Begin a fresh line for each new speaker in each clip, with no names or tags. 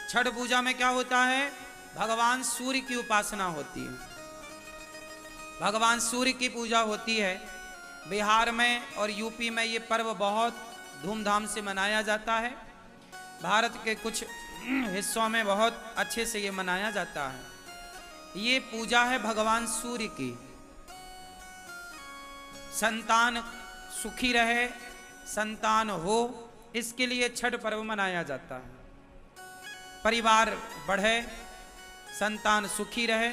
छठ पूजा में क्या होता है? भगवान सूर्य की उपासना होती है, भगवान सूर्य की पूजा होती है। बिहार में और यूपी में ये पर्व बहुत धूमधाम से मनाया जाता है। भारत के कुछ हिस्सों में बहुत अच्छे से ये मनाया जाता है। ये पूजा है भगवान सूर्य की। संतान सुखी रहे, संतान हो, इसके लिए छठ पर्व मनाया जाता है। परिवार बढ़े, संतान सुखी रहे,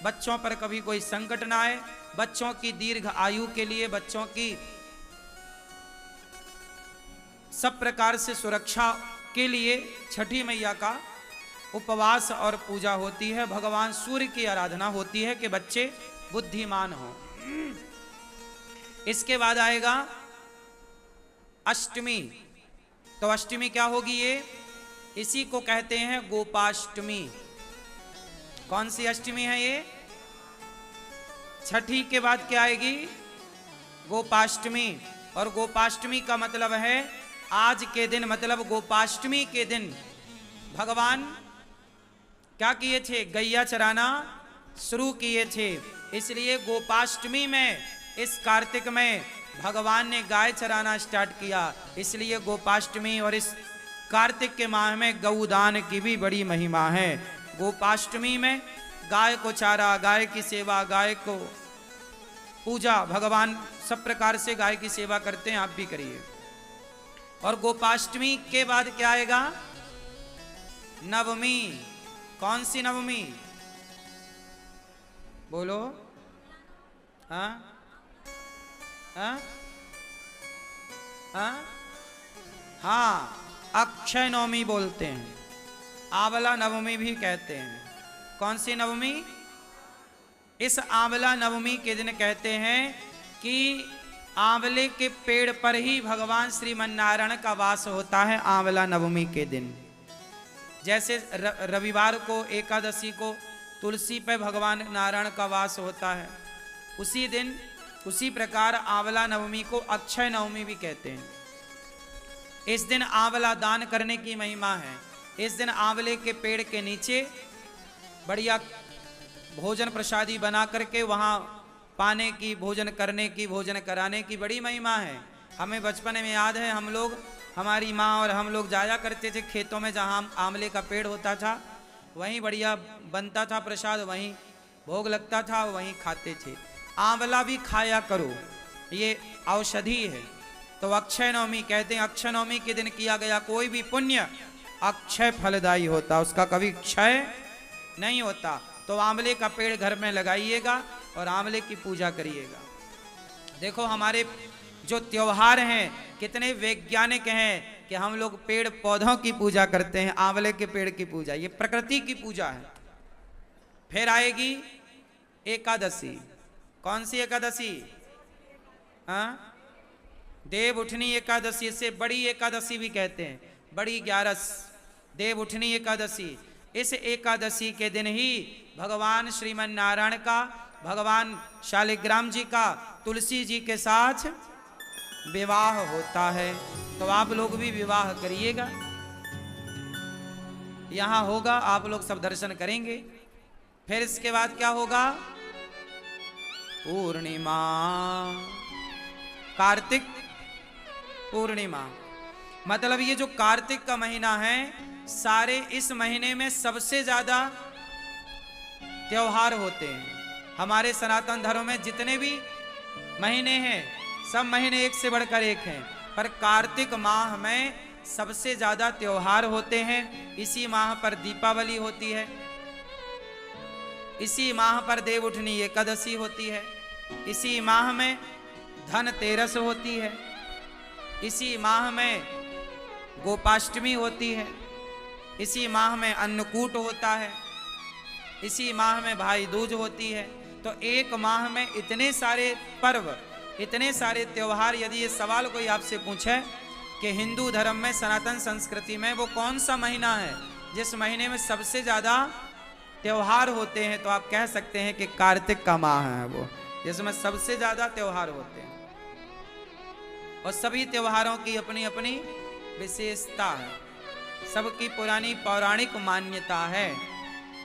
बच्चों पर कभी कोई संकट ना आए, बच्चों की दीर्घ आयु के लिए, बच्चों की सब प्रकार से सुरक्षा के लिए छठी मैया का उपवास और पूजा होती है। भगवान सूर्य की आराधना होती है कि बच्चे बुद्धिमान हो। इसके बाद आएगा अष्टमी। तो अष्टमी क्या होगी? ये इसी को कहते हैं गोपाष्टमी। कौन सी अष्टमी है ये? छठी के बाद क्या आएगी? गोपाष्टमी। और गोपाष्टमी का मतलब है आज के दिन, मतलब गोपाष्टमी के दिन भगवान क्या किए थे? गैया चराना शुरू किए थे। इसलिए गोपाष्टमी में, इस कार्तिक में भगवान ने गाय चराना स्टार्ट किया। इसलिए गोपाष्टमी और इस कार्तिक के माह में गौदान की भी बड़ी महिमा है। गोपाष्टमी में गाय को चारा, गाय की सेवा, गाय को पूजा, भगवान सब प्रकार से गाय की सेवा करते हैं, आप भी करिए। और गोपाष्टमी के बाद क्या आएगा? नवमी। कौन सी नवमी? बोलो। हाँ हाँ हाँ हाँ, अक्षय नवमी बोलते हैं, आंवला नवमी भी कहते हैं। कौन सी नवमी? इस आंवला नवमी के दिन कहते हैं कि आंवले के पेड़ पर ही भगवान श्रीमन्नारायण का वास होता है आंवला नवमी के दिन। जैसे रविवार को, एकादशी को तुलसी पे भगवान नारायण का वास होता है, उसी दिन, उसी प्रकार आंवला नवमी को अक्षय नवमी भी कहते हैं। इस दिन आंवला दान करने की महिमा है। इस दिन आंवले के पेड़ के नीचे बढ़िया भोजन प्रसादी बना करके वहाँ पाने की, भोजन करने की, भोजन कराने की बड़ी महिमा है। हमें बचपन में याद है, हम लोग, हमारी माँ और हम लोग जाया करते थे खेतों में, जहाँ आंवले का पेड़ होता था, वहीं बढ़िया बनता था प्रसाद, वहीं भोग लगता था, वहीं खाते थे। आंवला भी खाया करो, ये औषधि है। तो अक्षय नवमी कहते हैं, अक्षय नवमी के दिन किया गया कोई भी पुण्य अक्षय फलदायी होता, उसका कभी क्षय नहीं होता। तो आंवले का पेड़ घर में लगाइएगा और आंवले की पूजा करिएगा। देखो हमारे जो त्योहार हैं कितने वैज्ञानिक हैं कि हम लोग पेड़ पौधों की पूजा करते हैं, आंवले के पेड़ की पूजा, ये प्रकृति की पूजा है। फिर आएगी एकादशी। कौन सी एकादशी? हाँ, देव उठनी एकादशी, से बड़ी एकादशी भी कहते हैं, बड़ी 11, देव उठनी एकादशी। इस एकादशी के दिन ही भगवान श्रीमन्नारायण का, भगवान शालिग्राम जी का तुलसी जी के साथ विवाह होता है। तो आप लोग भी विवाह करिएगा, यहां होगा, आप लोग सब दर्शन करेंगे। फिर इसके बाद क्या होगा? पूर्णिमा, कार्तिक पूर्णिमा। मतलब ये जो कार्तिक का महीना है, सारे इस महीने में सबसे ज्यादा त्योहार होते हैं। हमारे सनातन धर्म में जितने भी महीने हैं, सब महीने एक से बढ़कर एक हैं, पर कार्तिक माह में सबसे ज्यादा त्योहार होते हैं। इसी माह पर दीपावली होती है, इसी माह पर देव उठनी एकादशी होती है, इसी माह में धनतेरस होती है, इसी माह में गोपाष्टमी होती है, इसी माह में अन्नकूट होता है, इसी माह में भाई दूज होती है। तो एक माह में इतने सारे पर्व, इतने सारे त्योहार। यदि ये सवाल कोई आपसे पूछे कि हिंदू धर्म में, सनातन संस्कृति में वो कौन सा महीना है जिस महीने में सबसे ज्यादा त्योहार होते हैं, तो आप कह सकते हैं कि कार्तिक का माह है वो, जिसमें सबसे ज्यादा त्योहार होते हैं। और सभी त्योहारों की अपनी अपनी विशेषता है, सबकी पुरानी पौराणिक मान्यता है।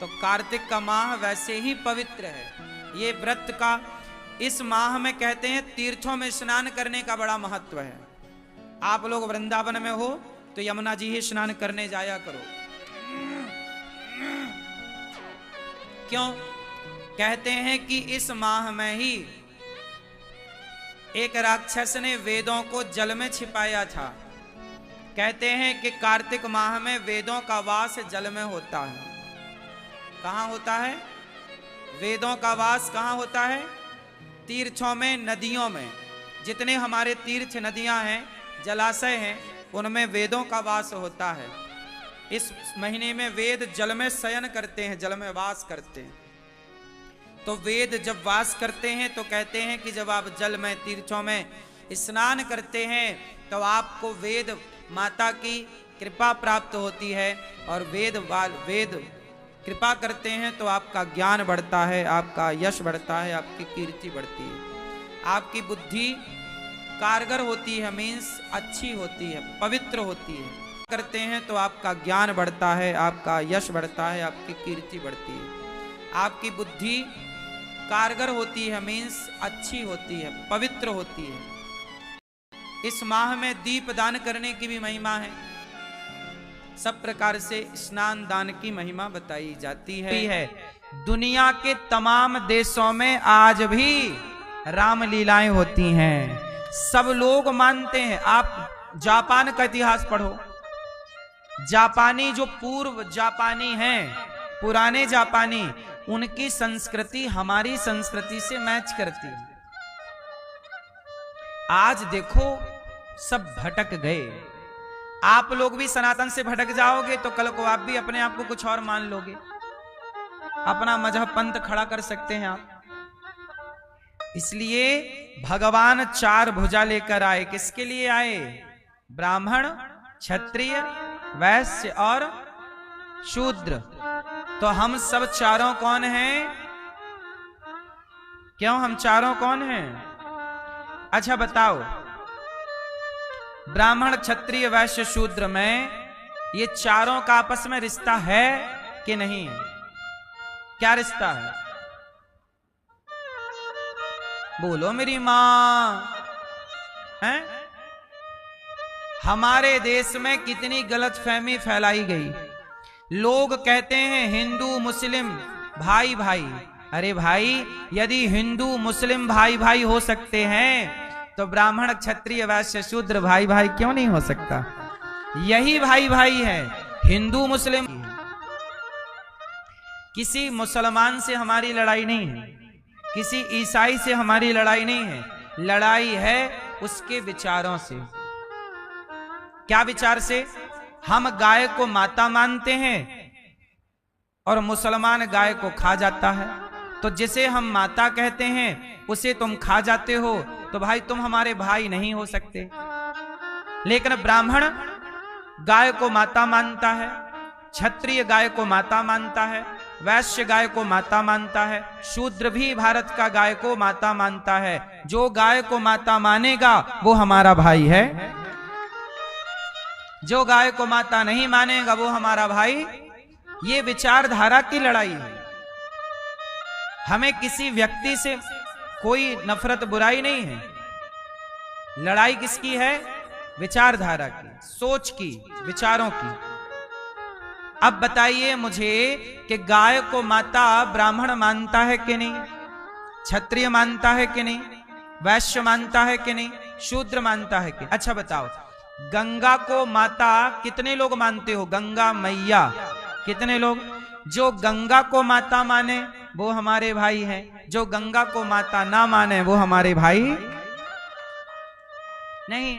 तो कार्तिक का माह वैसे ही पवित्र है। ये व्रत का इस माह में कहते हैं तीर्थों में स्नान करने का बड़ा महत्व है। आप लोग वृंदावन में हो तो यमुना जी ही स्नान करने जाया करो। क्यों? कहते हैं कि इस माह में ही एक राक्षस ने वेदों को जल में छिपाया था। कहते हैं कि कार्तिक माह में वेदों का वास जल में होता है। कहाँ होता है? वेदों का वास कहाँ होता है? तीर्थों में, नदियों में। जितने हमारे तीर्थ नदियां हैं, जलाशय हैं, उनमें वेदों का वास होता है। इस महीने में वेद जल में शयन करते हैं, जल में वास करते हैं। तो वेद जब वास करते हैं तो कहते हैं कि जब आप जल में, तीर्थों में स्नान करते हैं तो आपको वेद माता की कृपा प्राप्त होती है। और वेद कृपा करते हैं तो आपका ज्ञान बढ़ता है, आपका यश बढ़ता है, आपकी कीर्ति बढ़ती है, आपकी बुद्धि कारगर होती है, मीन्स अच्छी होती है, पवित्र होती है। करते हैं तो आपका ज्ञान बढ़ता है, आपका यश बढ़ता है, आपकी कीर्ति बढ़ती है, आपकी बुद्धि कारगर होती है, मीन्स अच्छी होती है, पवित्र होती है। इस माह में दीप दान करने की भी महिमा है। सब प्रकार से स्नान दान की महिमा बताई जाती है। दुनिया के तमाम देशों में आज भी रामलीलाएं होती हैं। सब लोग मानते हैं। आप जापान का इतिहास पढ़ो। जापानी जो पूर्व जापानी हैं, पुराने जापानी, उनकी संस्कृति हमारी संस्कृति से मैच करती है। आज देखो सब भटक गए। आप लोग भी सनातन से भटक जाओगे तो कल को आप भी अपने आप को कुछ और मान लोगे, अपना मजहब पंथ खड़ा कर सकते हैं आप। इसलिए भगवान चार भुजा लेकर आए। किसके लिए आए? ब्राह्मण, क्षत्रिय, वैश्य और शूद्र। तो हम सब चारों कौन हैं? क्यों हम चारों कौन हैं? अच्छा बताओ, ब्राह्मण, क्षत्रिय, वैश्य, शूद्र में ये चारों का आपस में रिश्ता है कि नहीं? क्या रिश्ता है? बोलो मेरी मां। है? हमारे देश में कितनी गलतफहमी फैलाई गई। लोग कहते हैं हिंदू मुस्लिम भाई भाई। अरे भाई, यदि हिंदू मुस्लिम भाई भाई हो सकते हैं तो ब्राह्मण, क्षत्रिय, वैश्य, शूद्र भाई भाई क्यों नहीं हो सकता? यही भाई भाई है, हिंदू मुस्लिम। किसी मुसलमान से हमारी लड़ाई नहीं है, किसी ईसाई से हमारी लड़ाई नहीं है। लड़ाई है उसके विचारों से। क्या विचार से? हम गाय को माता मानते हैं और मुसलमान गाय को खा जाता है। तो जिसे हम माता कहते हैं उसे तुम खा जाते हो, तो भाई तुम हमारे भाई नहीं हो सकते। लेकिन ब्राह्मण गाय को माता मानता है, क्षत्रिय गाय को माता मानता है, वैश्य गाय को माता मानता है, शूद्र भी भारत का गाय को माता मानता है। जो गाय को माता मानेगा वो हमारा भाई है, जो गाय को माता नहीं मानेगा वो हमारा भाई। ये विचारधारा की लड़ाई है। हमें किसी व्यक्ति से कोई नफरत, बुराई नहीं है। लड़ाई किसकी है? विचारधारा की, सोच की, विचारों की। अब बताइए मुझे कि गाय को माता ब्राह्मण मानता है कि नहीं? क्षत्रिय मानता है कि नहीं? वैश्य मानता है कि नहीं? शूद्र मानता है कि? अच्छा बताओ, गंगा को माता कितने लोग मानते हो? गंगा मैया कितने लोग? जो गंगा को माता माने वो हमारे भाई हैं, जो गंगा को माता ना माने वो हमारे भाई नहीं।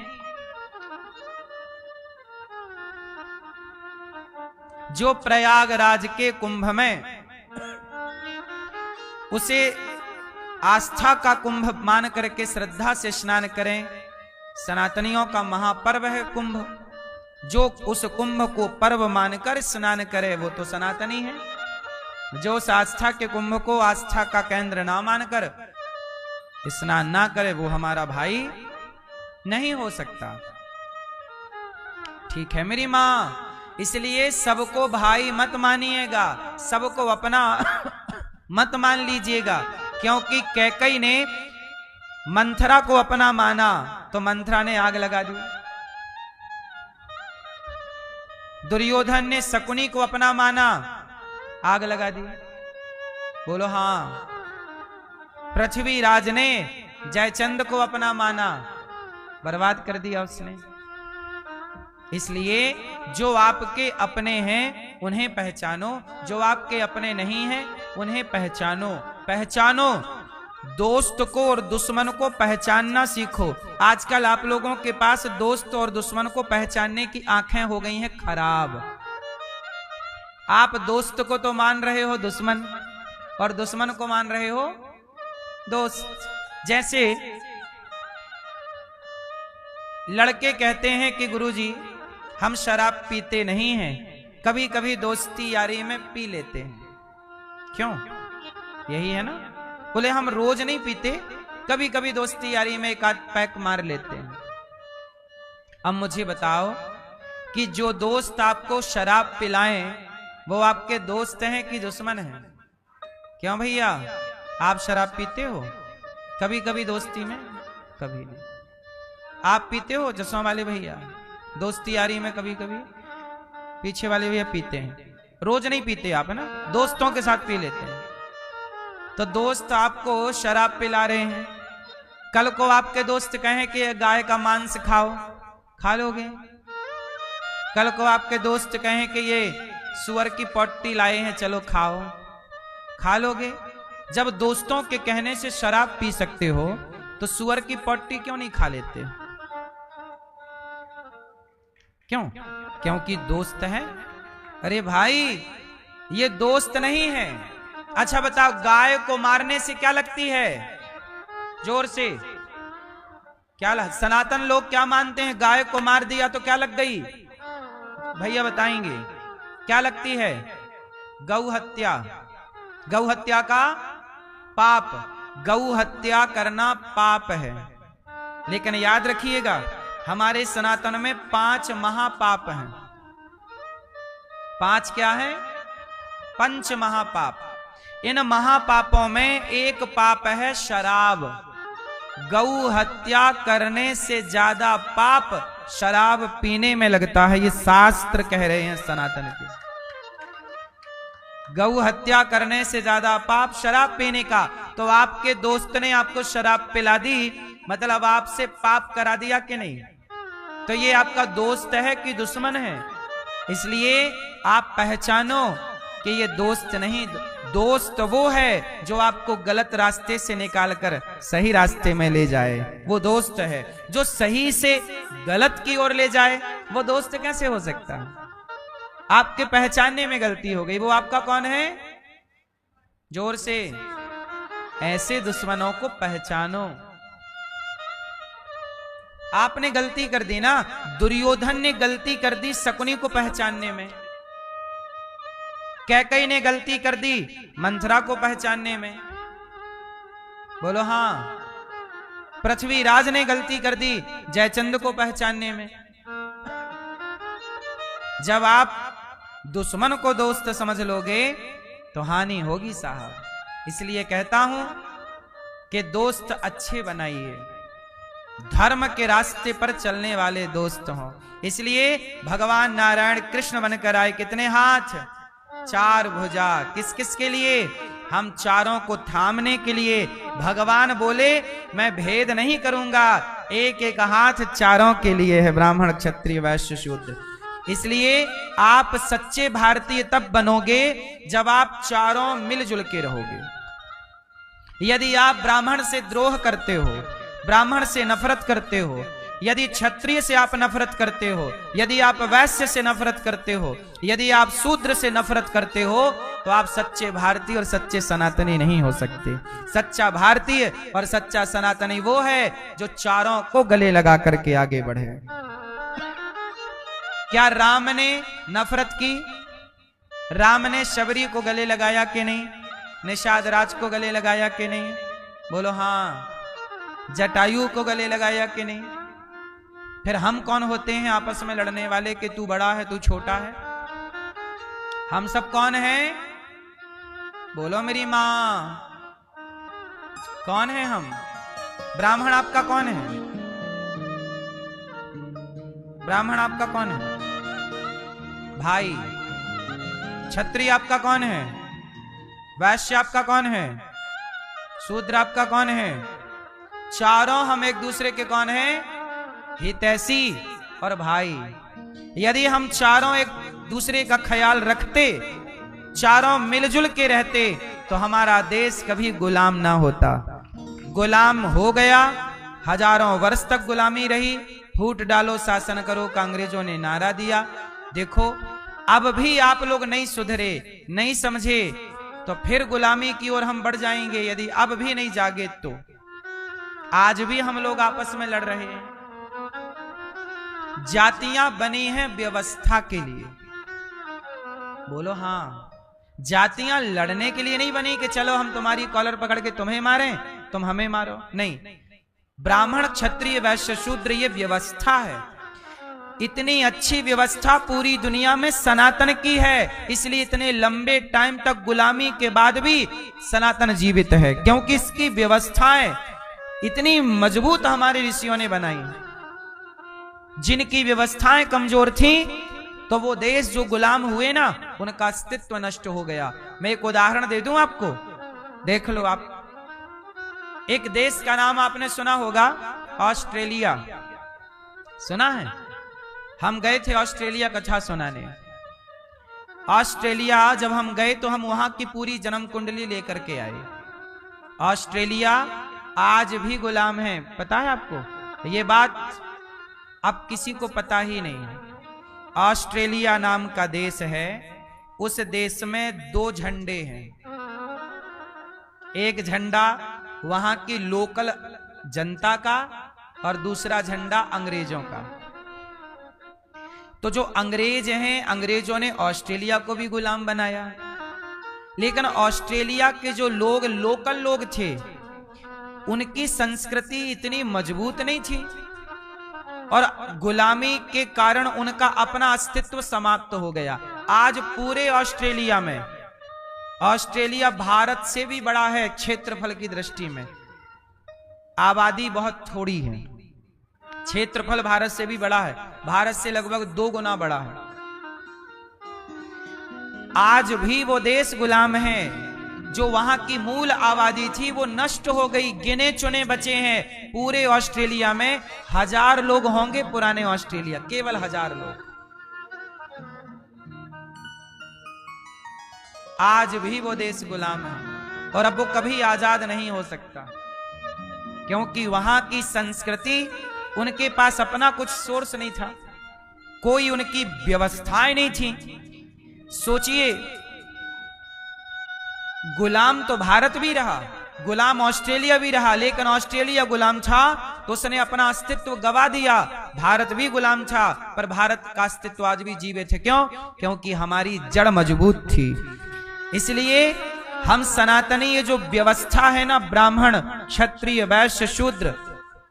जो प्रयागराज के कुंभ में उसे आस्था का कुंभ मान करके श्रद्धा से स्नान करें, सनातनियों का महापर्व है कुंभ। जो उस कुंभ को पर्व मानकर स्नान करे वो तो सनातनी है। जो उस आस्था के कुंभ को आस्था का केंद्र ना मानकर स्नान ना करे वो हमारा भाई नहीं हो सकता। ठीक है मेरी मां, इसलिए सबको भाई मत मानिएगा, सबको अपना मत मान लीजिएगा। क्योंकि कैकई ने मंथरा को अपना माना तो मंथरा ने आग लगा दी। दुर्योधन ने शकुनी को अपना माना, आग लगा दी। बोलो हाँ। पृथ्वीराज ने जयचंद को अपना माना, बर्बाद कर दिया उसने। इसलिए जो आपके अपने हैं उन्हें पहचानो, जो आपके अपने नहीं हैं उन्हें पहचानो। पहचानो, दोस्त को और दुश्मन को पहचानना सीखो। आजकल आप लोगों के पास दोस्त और दुश्मन को पहचानने की आंखें हो गई हैं खराब। आप दोस्त को तो मान रहे हो दुश्मन, और दुश्मन को मान रहे हो दोस्त। जैसे लड़के कहते हैं कि गुरुजी हम शराब पीते नहीं हैं, कभी कभी दोस्ती यारी में पी लेते हैं। क्यों? यही है ना। बोले हम रोज नहीं पीते, कभी कभी दोस्ती यारी में एक आध पैक मार लेते हैं। अब मुझे बताओ कि जो दोस्त आपको शराब पिलाएं वो आपके दोस्त हैं कि दुश्मन हैं? क्यों भैया, आप शराब पीते हो कभी कभी दोस्ती में? कभी नहीं। आप पीते हो जसों वाले भैया दोस्ती यारी में? कभी कभी। पीछे वाले भैया पीते हैं, रोज नहीं पीते आप, है ना, दोस्तों के साथ पी लेते हैं। तो दोस्त आपको शराब पिला रहे हैं, कल को आपके दोस्त कहें कि गाय का मांस खाओ, खा लोगे? कल को आपके दोस्त कहें कि ये सुअर की पोटी लाए हैं, चलो खाओ, खा लोगे? जब दोस्तों के कहने से शराब पी सकते हो तो सुअर की पोटी क्यों नहीं खा लेते? क्यों? क्योंकि दोस्त है। अरे भाई ये दोस्त नहीं है। अच्छा बताओ, गाय को मारने से क्या लगती है? जोर से क्या सनातन लोग क्या मानते हैं? गाय को मार दिया तो क्या लग गई? भैया बताएंगे क्या लगती है? गौ हत्या। गौ हत्या का पाप। गौ हत्या करना पाप है। लेकिन याद रखिएगा हमारे सनातन में 5 महापाप हैं। 5 क्या है? पंच महापाप। इन महापापों में एक पाप है शराब। गौ हत्या करने से ज्यादा पाप शराब पीने में लगता है, ये शास्त्र कह रहे हैं सनातन के। गौ हत्या करने से ज्यादा पाप शराब पीने का। तो आपके दोस्त ने आपको शराब पिला दी, मतलब आपसे पाप करा दिया कि नहीं? तो ये आपका दोस्त है कि दुश्मन है? इसलिए आप पहचानो कि ये दोस्त नहीं, दोस्त वो है जो आपको गलत रास्ते से निकालकर सही रास्ते में ले जाए। वो दोस्त है जो सही से गलत की ओर ले जाए। वो दोस्त कैसे हो सकता है? आपके पहचानने में गलती हो गई। वो आपका कौन है? जोर से। ऐसे दुश्मनों को पहचानो। आपने गलती कर दी ना, दुर्योधन ने गलती कर दी शकुनी को पहचानने में, कैकई ने गलती कर दी मंथरा को पहचानने में। बोलो हाँ। पृथ्वीराज ने गलती कर दी जयचंद को पहचानने में। जब आप दुश्मन को दोस्त समझ लोगे तो हानि होगी साहब। इसलिए कहता हूं कि दोस्त अच्छे बनाइए, धर्म के रास्ते पर चलने वाले दोस्त हों। इसलिए भगवान नारायण कृष्ण बनकर आए। कितने हाथ? 4 भुजा। किस किस के लिए? हम चारों को थामने के लिए। भगवान बोले मैं भेद नहीं करूंगा, एक एक हाथ चारों के लिए है, ब्राह्मण क्षत्रिय वैश्य शूद्र। इसलिए आप सच्चे भारतीय तब बनोगे जब आप चारों मिलजुल के रहोगे। यदि आप ब्राह्मण से द्रोह करते हो, ब्राह्मण से नफरत करते हो, यदि क्षत्रिय से आप नफरत करते हो, यदि आप वैश्य से नफरत करते हो, यदि आप शूद्र से नफरत करते हो, तो आप सच्चे भारतीय और सच्चे सनातनी नहीं हो सकते। सच्चा भारतीय और सच्चा सनातनी वो है जो चारों को गले लगा करके आगे बढ़े। क्या राम ने नफरत की? राम ने शबरी को गले लगाया कि नहीं? निषाद राज को गले लगाया कि नहीं? बोलो हाँ। जटायु को गले लगाया कि नहीं? फिर हम कौन होते हैं आपस में लड़ने वाले कि तू बड़ा है तू छोटा है? हम सब कौन हैं? बोलो मेरी मां, कौन है हम? ब्राह्मण आपका कौन है? ब्राह्मण आपका कौन है? भाई। क्षत्रिय आपका कौन है? वैश्य आपका कौन है? शूद्र आपका कौन है? चारों हम एक दूसरे के कौन है? हितैषी और भाई। यदि हम चारों एक दूसरे का ख्याल रखते, चारों मिलजुल के रहते, तो हमारा देश कभी गुलाम ना होता। गुलाम हो गया, हजारों वर्ष तक गुलामी रही। फूट डालो शासन करो का अंग्रेजों ने नारा दिया। देखो अब भी आप लोग नहीं सुधरे, नहीं समझे, तो फिर गुलामी की ओर हम बढ़ जाएंगे। यदि अब भी नहीं जागे तो आज भी हम लोग आपस में लड़ रहे हैं। जातियां बनी हैं व्यवस्था के लिए। बोलो हाँ। जातियां लड़ने के लिए नहीं बनी कि चलो हम तुम्हारी कॉलर पकड़ के तुम्हें मारें, तुम हमें मारो। नहीं, ब्राह्मण क्षत्रिय वैश्य शूद्र ये व्यवस्था है। इतनी अच्छी व्यवस्था पूरी दुनिया में सनातन की है, इसलिए इतने लंबे टाइम तक गुलामी के बाद भी सनातन जीवित है, क्योंकि इसकी व्यवस्थाएं इतनी मजबूत हमारे ऋषियों ने बनाई। जिनकी व्यवस्थाएं कमजोर थी तो वो देश जो गुलाम हुए ना, उनका अस्तित्व नष्ट हो गया। मैं एक उदाहरण दे दूं आपको, देख लो आप। एक देश का नाम आपने सुना होगा, ऑस्ट्रेलिया। सुना है? हम गए थे ऑस्ट्रेलिया कथा सुनाने। ऑस्ट्रेलिया जब हम गए तो हम वहां की पूरी जन्म कुंडली लेकर के आए। ऑस्ट्रेलिया आज भी गुलाम है, पता है आपको? ये बात अब किसी को पता ही नहीं है। ऑस्ट्रेलिया नाम का देश है, उस देश में 2 झंडे हैं। एक झंडा वहां की लोकल जनता का और दूसरा झंडा अंग्रेजों का। तो जो अंग्रेज हैं, अंग्रेजों ने ऑस्ट्रेलिया को भी गुलाम बनाया, लेकिन ऑस्ट्रेलिया के जो लोग लोकल लोग थे, उनकी संस्कृति इतनी मजबूत नहीं थी और गुलामी के कारण उनका अपना अस्तित्व समाप्त हो गया। आज पूरे ऑस्ट्रेलिया में, ऑस्ट्रेलिया भारत से भी बड़ा है क्षेत्रफल की दृष्टि में। आबादी बहुत थोड़ी है, क्षेत्रफल भारत से भी बड़ा है, भारत से लगभग 2 गुना बड़ा है। आज भी वो देश गुलाम है। जो वहां की मूल आबादी थी वो नष्ट हो गई, गिने चुने बचे हैं। पूरे ऑस्ट्रेलिया में 1000 लोग होंगे, पुराने ऑस्ट्रेलिया केवल 1000 लोग। आज भी वो देश गुलाम है और अब वो कभी आजाद नहीं हो सकता, क्योंकि वहां की संस्कृति, उनके पास अपना कुछ सोर्स नहीं था, कोई उनकी व्यवस्थाएं नहीं थी। सोचिए, गुलाम तो भारत भी रहा, गुलाम ऑस्ट्रेलिया भी रहा, लेकिन ऑस्ट्रेलिया गुलाम था तो उसने अपना अस्तित्व गवा दिया। भारत भी गुलाम था, पर भारत का अस्तित्व आज भी जीवित है। क्यों? क्योंकि हमारी जड़ मजबूत थी। इसलिए हम सनातनी, ये जो व्यवस्था है ना, ब्राह्मण क्षत्रिय वैश्य शूद्र,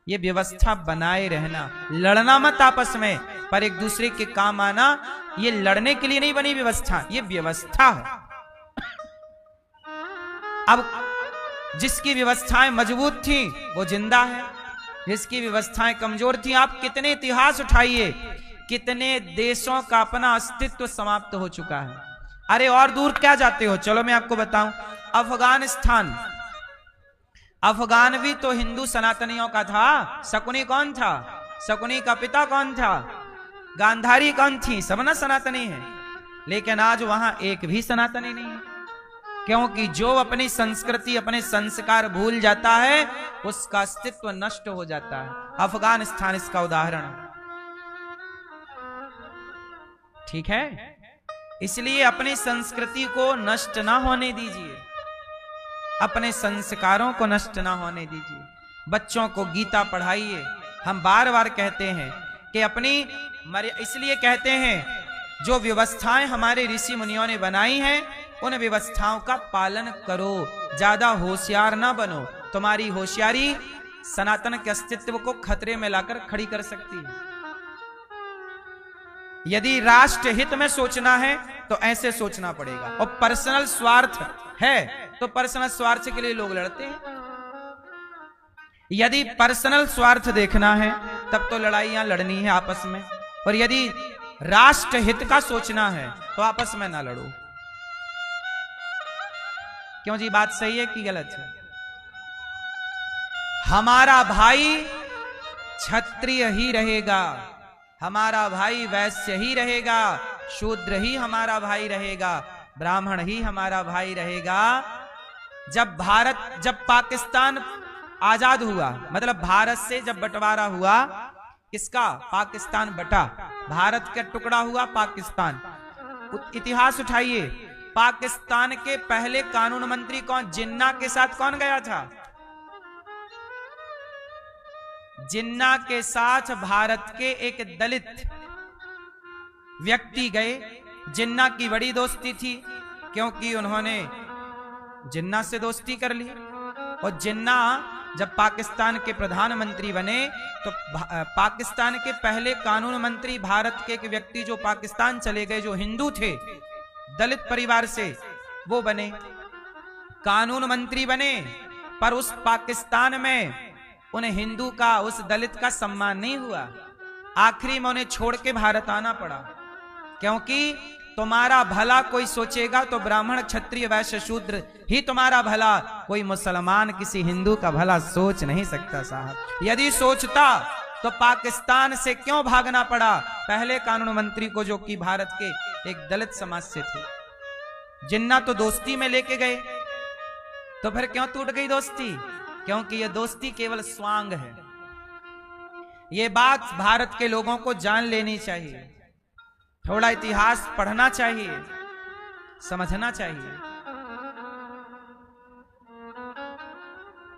ये व्यवस्था बनाए रहना। लड़ना मत आपस में, पर एक दूसरे के काम आना। ये लड़ने के लिए नहीं बनी व्यवस्था, ये व्यवस्था है। अब जिसकी व्यवस्थाएं मजबूत थी वो जिंदा है, जिसकी व्यवस्थाएं कमजोर थी, आप कितने इतिहास उठाइए, कितने देशों का अपना अस्तित्व समाप्त हो चुका है। अरे और दूर क्या जाते हो, चलो मैं आपको बताऊं। अफगानिस्तान, अफगान भी तो हिंदू सनातनियों का था। शकुनी कौन था? शकुनी का पिता कौन था? गांधारी कौन थी? सब ना सनातनी है, लेकिन आज वहां एक भी सनातनी नहीं है, क्योंकि जो अपनी संस्कृति, अपने संस्कार भूल जाता है, उसका अस्तित्व नष्ट हो जाता है। अफगानिस्तान इसका उदाहरण है। ठीक है, इसलिए अपनी संस्कृति को नष्ट ना होने दीजिए, अपने संस्कारों को नष्ट ना होने दीजिए। बच्चों को गीता पढ़ाइए। हम बार बार कहते हैं कि अपनी इसलिए कहते हैं, जो व्यवस्थाएं हमारे ऋषि मुनियों ने बनाई हैं, उन व्यवस्थाओं का पालन करो। ज्यादा होशियार ना बनो, तुम्हारी होशियारी सनातन के अस्तित्व को खतरे में लाकर खड़ी कर सकती है। यदि राष्ट्र हित में सोचना है तो ऐसे सोचना पड़ेगा, और पर्सनल स्वार्थ है तो पर्सनल स्वार्थ के लिए लोग लड़ते हैं। यदि पर्सनल स्वार्थ देखना है तब तो लड़ाइयां लड़नी है आपस में, और यदि राष्ट्र हित का सोचना है तो आपस में ना लड़ो। क्यों जी, बात सही है कि गलत है? हमारा भाई क्षत्रिय ही रहेगा, हमारा भाई वैश्य ही रहेगा, शूद्र ही हमारा भाई रहेगा, ब्राह्मण ही हमारा भाई रहेगा। जब पाकिस्तान आजाद हुआ, मतलब भारत से जब बंटवारा हुआ, किसका? पाकिस्तान बटा, भारत का टुकड़ा हुआ पाकिस्तान। इतिहास उठाइए, पाकिस्तान के पहले कानून मंत्री कौन? जिन्ना के साथ कौन गया था? जिन्ना के साथ भारत के एक दलित व्यक्ति गए। जिन्ना की बड़ी दोस्ती थी, क्योंकि उन्होंने जिन्ना से दोस्ती कर ली, और जिन्ना जब पाकिस्तान के प्रधानमंत्री बने तो पाकिस्तान के पहले कानून मंत्री भारत के एक व्यक्ति जो पाकिस्तान चले गए, जो हिंदू थे, दलित परिवार से, वो बने कानून मंत्री बने। पर उस पाकिस्तान में उन हिंदू का, उस दलित का सम्मान नहीं हुआ। आखिरी में उन्हें छोड़ के भारत आना पड़ा, क्योंकि तुम्हारा भला कोई सोचेगा तो ब्राह्मण, क्षत्रिय, वैश्य, शूद्र ही तुम्हारा भला, कोई मुसलमान किसी हिंदू का भला सोच नहीं सकता साहब। यदि सोचता तो पाकिस्तान से क्यों भागना पड़ा पहले कानून मंत्री को, जो कि भारत के एक दलित समाज से थे? जिन्ना तो दोस्ती में लेके गए, तो फिर क्यों टूट गई दोस्ती? क्योंकि यह दोस्ती केवल स्वांग है। ये बात भारत के लोगों को जान लेनी चाहिए, थोड़ा इतिहास पढ़ना चाहिए, समझना चाहिए।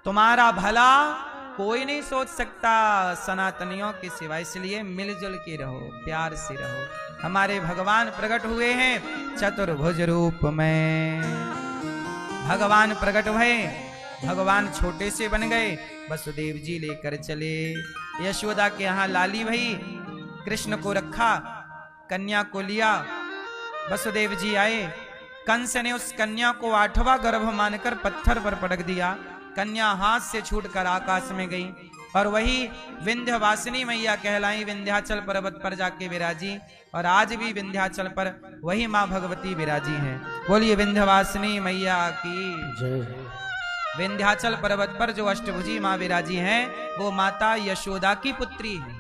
तुम्हारा भला कोई नहीं सोच सकता सनातनियों के सिवा, इसलिए मिलजुल के रहो, प्यार से रहो। हमारे भगवान प्रकट हुए हैं चतुर्भुज रूप में। भगवान प्रकट हुए, भगवान छोटे से बन गए, वसुदेव जी लेकर चले। यशोदा के यहाँ लाली भई, कृष्ण को रखा, कन्या को लिया, वसुदेव जी आए। कंस ने उस कन्या को 8वां गर्भ मानकर पत्थर पर पटक दिया। कन्या हाथ से छूटकर आकाश में गई, और वही विंध्यवासिनी मैया कहलाई, विंध्याचल पर्वत पर जाके विराजी। और आज भी विंध्याचल पर वही माँ भगवती विराजी हैं। बोलिए विंध्यवासिनी मैया की जय। विंध्याचल पर्वत पर जो अष्टभुजी माँ विराजी हैं, वो माता यशोदा की पुत्री है,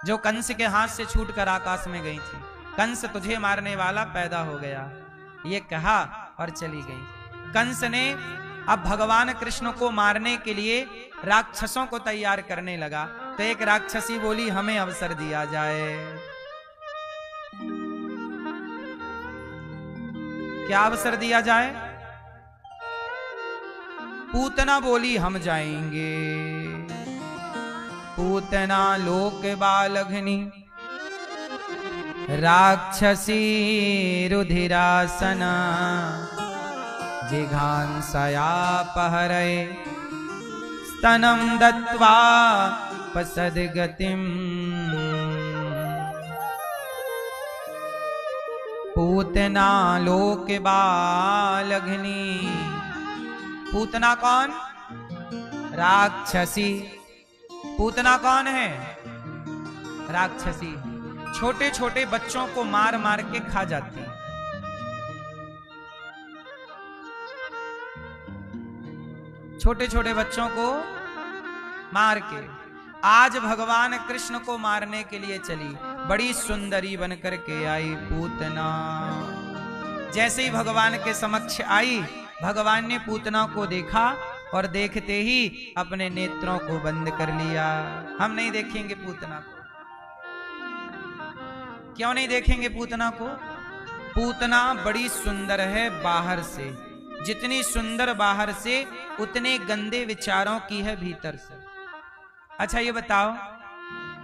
जो कंस के हाथ से छूटकर आकाश में गई थी। कंस तुझे मारने वाला पैदा हो गया, ये कहा और चली गई। कंस ने अब भगवान कृष्ण को मारने के लिए राक्षसों को तैयार करने लगा, तो एक राक्षसी बोली, हमें अवसर दिया जाए। क्या अवसर दिया जाए? पूतना बोली, हम जाएंगे। पूतना लोक बालघनी राक्षसी रुधिरासना जिघांसया पहरये स्तनं दत्वा पसद्गतिम्। पूतना लोक बालघनी। पूतना कौन? राक्षसी। पूतना कौन है? राक्षसी। छोटे छोटे बच्चों को मार मार के खा जाती है। छोटे छोटे बच्चों को मार के आज भगवान कृष्ण को मारने के लिए चली। बड़ी सुंदरी बनकर के आई पूतना। जैसे ही भगवान के समक्ष आई, भगवान ने पूतना को देखा और देखते ही अपने नेत्रों को बंद कर लिया। हम नहीं देखेंगे पूतना को। क्यों नहीं देखेंगे पूतना को? पूतना बड़ी सुंदर है बाहर से। जितनी सुंदर बाहर से, उतने गंदे विचारों की है भीतर से। अच्छा ये बताओ,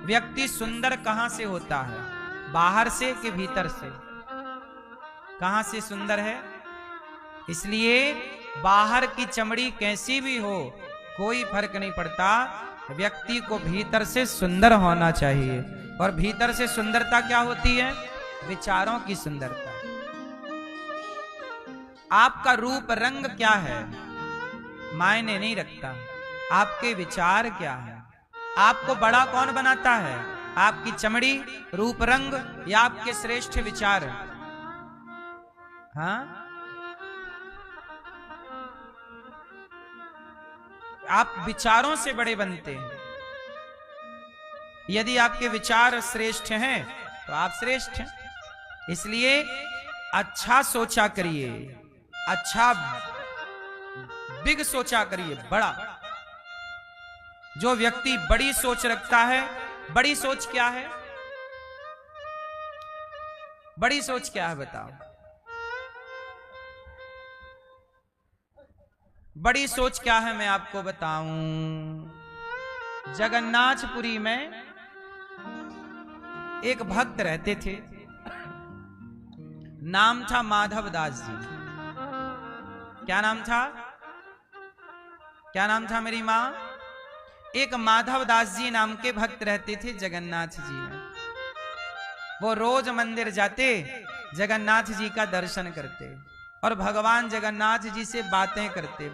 व्यक्ति सुंदर कहां से होता है? बाहर से कि भीतर से? कहां से सुंदर है? इसलिए बाहर की चमड़ी कैसी भी हो कोई फर्क नहीं पड़ता, व्यक्ति को भीतर से सुंदर होना चाहिए। और भीतर से सुंदरता क्या होती है? विचारों की सुंदरता। आपका रूप रंग क्या है मायने नहीं रखता, आपके विचार क्या है। आपको बड़ा कौन बनाता है? आपकी चमड़ी, रूप रंग, या आपके श्रेष्ठ विचार? हाँ, आप विचारों से बड़े बनते हैं। यदि आपके विचार श्रेष्ठ हैं तो आप श्रेष्ठ हैं। इसलिए अच्छा सोचा करिए, अच्छा बिग सोचा करिए, बड़ा। जो व्यक्ति बड़ी सोच रखता है, बड़ी सोच क्या है? बड़ी सोच क्या है बताओ? बड़ी सोच क्या है मैं आपको बताऊं। जगन्नाथपुरी में एक भक्त रहते थे, नाम था माधव दास जी। क्या नाम था? क्या नाम था मेरी मां? एक माधव दास जी नाम के भक्त रहते थे जगन्नाथ जी में। वो रोज मंदिर जाते, जगन्नाथ जी का दर्शन करते और भगवान जगन्नाथ जी से बातें करते।